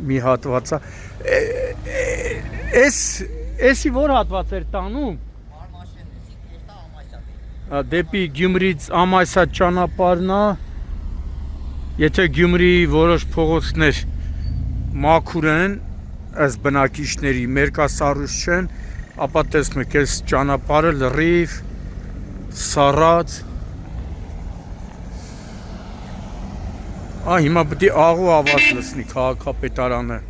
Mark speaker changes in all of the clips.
Speaker 1: մի հատվածա։ Էսի որ հատված էր տանում։ Դեպի Գյումրից Ամասիա ճանապարհն է։ Եթե Գյումրիի որոշ փողոցներ մաքուր են, այս բնակիչների մերկասառույց չեն, ապա տեսնում եք, այս ճանապարհը լրիվ սառած։ Հիմա պետք է աղու ավազ լսնի քաղաքապետարանը։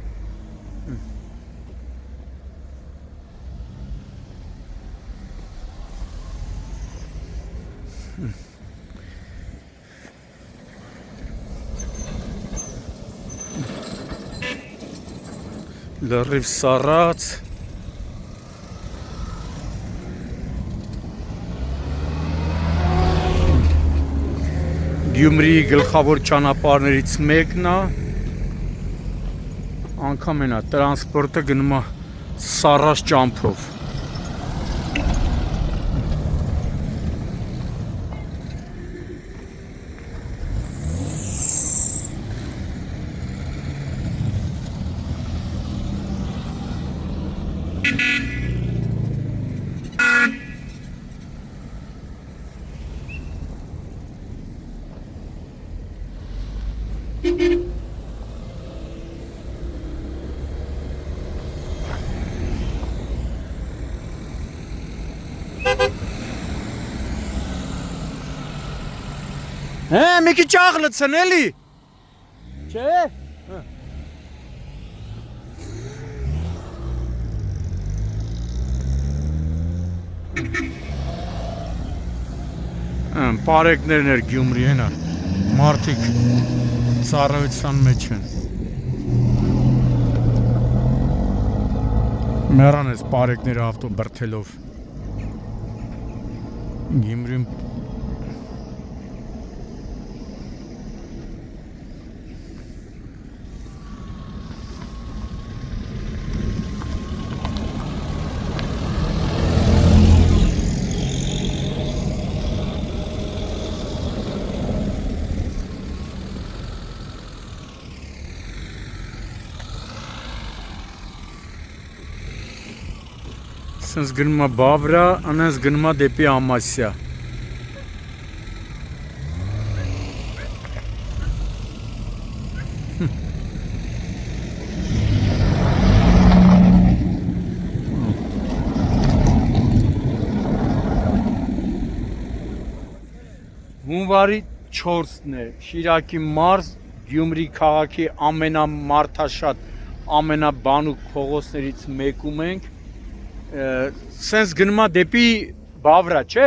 Speaker 1: Լրիվ սառած։ Գյումրիի գլխավոր ճանապարհներից մեկն է, անգամ էնա տրանսպորտը գնում է սառած ճամփով։ Մի քիչ աղ լցն էլի։ Չէ։ Պարեկներն էր Գյումրի հենա, մարդիկ ծառայության մեջ են։ Մեռան ես պարեկները ավտո բրթելով։ Գյումրիում Սենց գնում է Բավրա, անենց գնում է դեպի Ամասիա։ Հունվարի 4-ն է, Շիրակի մարզ, Գյումրի քաղաքի ամենամարդաշատ, ամենաբանուկ փողոցներից մեկում ենք։ Սենց գնում է դեպի Բավրա, չէ։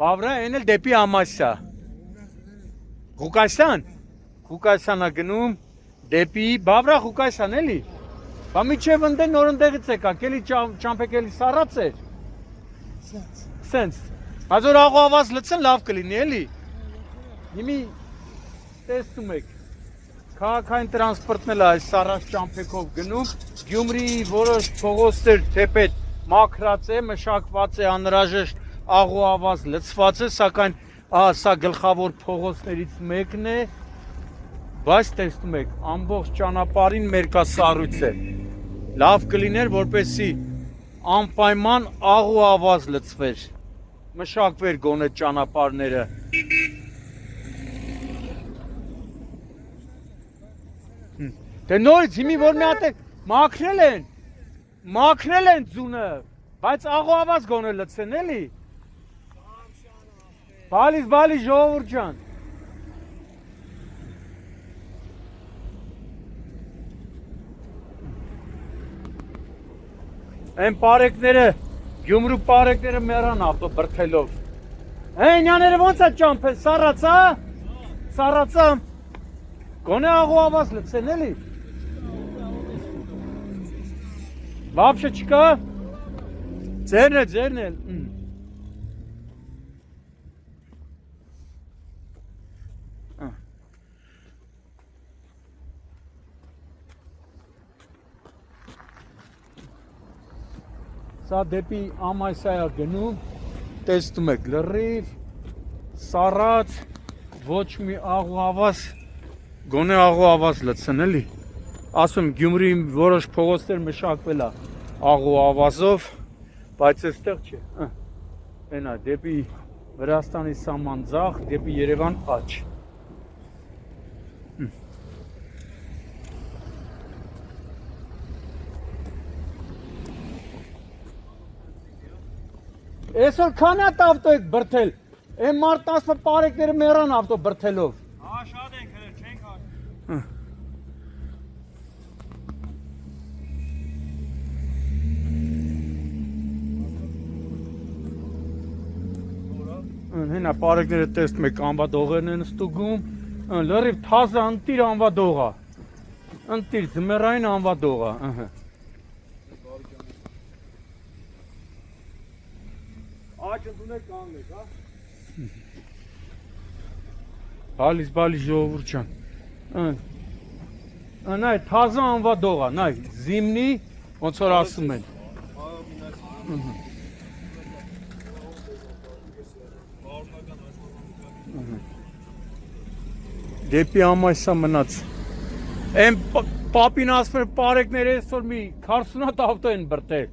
Speaker 1: Բավրա են էլ դեպի Ամասիա։ Ղուկասյան։ Ղուկասյան է գնում դեպի Բավրա Ղուկասյան էլի։ Բա միջև ընդ նորընդեղից եկաք, էլի ճամփեք էլի սառած էր։ Սենց։ Հազոր աղու ավազ լցեն լավ կլինի էլի։ Հիմի տեսնում եք։ Քաղաքային տրանսպորտն էլ այս սառած ճամփեքով գնում, Գյումրիի որոշ փողոցներ թեպետ մաքրած է, մշակված է, անհրաժեշտ աղու ավազ լցված է, սակայն սա գլխավոր փողոցներից մեկն է, բայց տեսնում եք, ամբողջ ճանապարհին մերկասառույց է։ Լավ կլիներ, որպեսզի անպայման աղու ավազ լցվեր, մշակվեր գոնե ճանապարհները։ Դե նորից հիմի որ մի հատ մաքրել են ձունը, բայց աղու ավազ գոնե լցեն էլի։ Բալի ժողովուրդ ջան։ Այն պարեկները, Գյումրու պարեկները մեռան ավտո բրթելով։ Նյաները ոնց է ճամփեն, սառացա։ Սառացա։ Գոնե աղու ավազ լցեն էլի։ Вообще չկա։ Ձերն էլ։ Սա դեպի Ամասիա գնում, տեսնում եք լրիվ, սառած, ոչ մի աղու ավազ, գոնե աղու ավազ լցեն էլի։ ասում Գյումրիի որոշ փողոցներ մշակվել է աղու ավազով, բայց այստեղ չէ։ Այնա դեպի Վրաստանի սահման ձախ, դեպի Երևան աջ։ Այսօր քանի հատ ավտո եք բրթել։ Այն մարդ 10 պարեկները մեռան ավտո բրթելով։
Speaker 2: Հա շատ ենք հրել, չենք հար։
Speaker 1: Հենա պարեկները տեսնում եք անվադողերն են ստուգում, լրիվ թազը ընտիր անվադողա, ընտիր ձմեռային անվադողա,
Speaker 2: Աջ ընդունել կանգնեք, հա։
Speaker 1: Բալիս ժողովուրդ ջան, նայ թազը անվադողա, նայ զիմնի, ոնց որ ասում են։ Դեպի ամայսա մնաց։ Այն պապին ասում էր պարեկները այսօր մի 40 հատ ավտո են բրտել։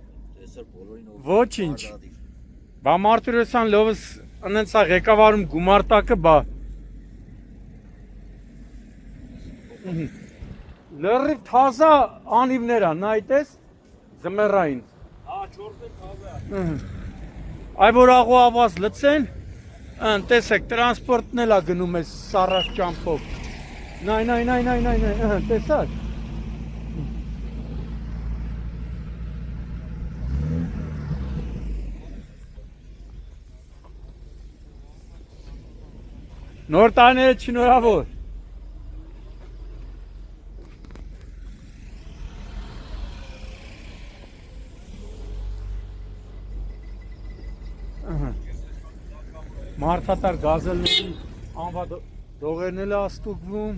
Speaker 1: Ոչինչ։ Բա Մարտիրոսյան լովս անենց է ղեկավարում գումարտակը, բա։ Լրիվ թազա անիվներ ա, նայտես ձմեռային։
Speaker 2: Հա, չորտը թազա։
Speaker 1: Այ որ աղու ավազ լծեն, տեսեք, տրանսպորտն էլ ա գնում ես սառած ճամփով։ Նայ, տեսակ։ Նոր տարիները շնորհավոր։ Մարդատար գազելների անվադողերն էլ աստուգվում։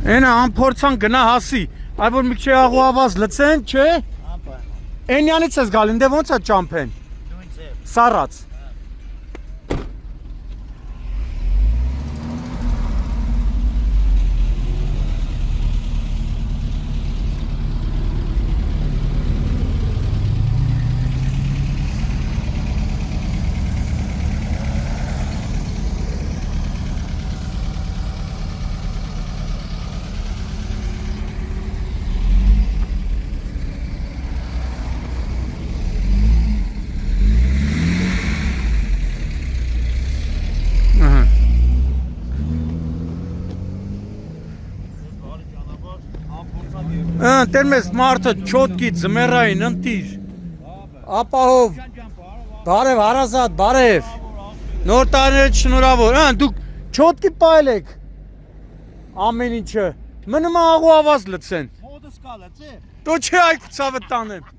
Speaker 1: Այնա անփորձան գնա հասի, այ որ մի քիչ աղու ավազ լցեն, չէ։ Այնյանից ես գալ, ինձ ոնց է ճամփեն։ Սառած։ Տերմես մարդը չոտքի ձմեռային ընտիր, ապահով, բարև հարազատ, բարև, նոր տարիները շնորհավոր, դուք չոտքի պայել եք, ամեն ինչը, մնում աղու ավազ լցեն,
Speaker 2: Մոդս կա լծե։
Speaker 1: դու չէ այք ցավը տանեմ։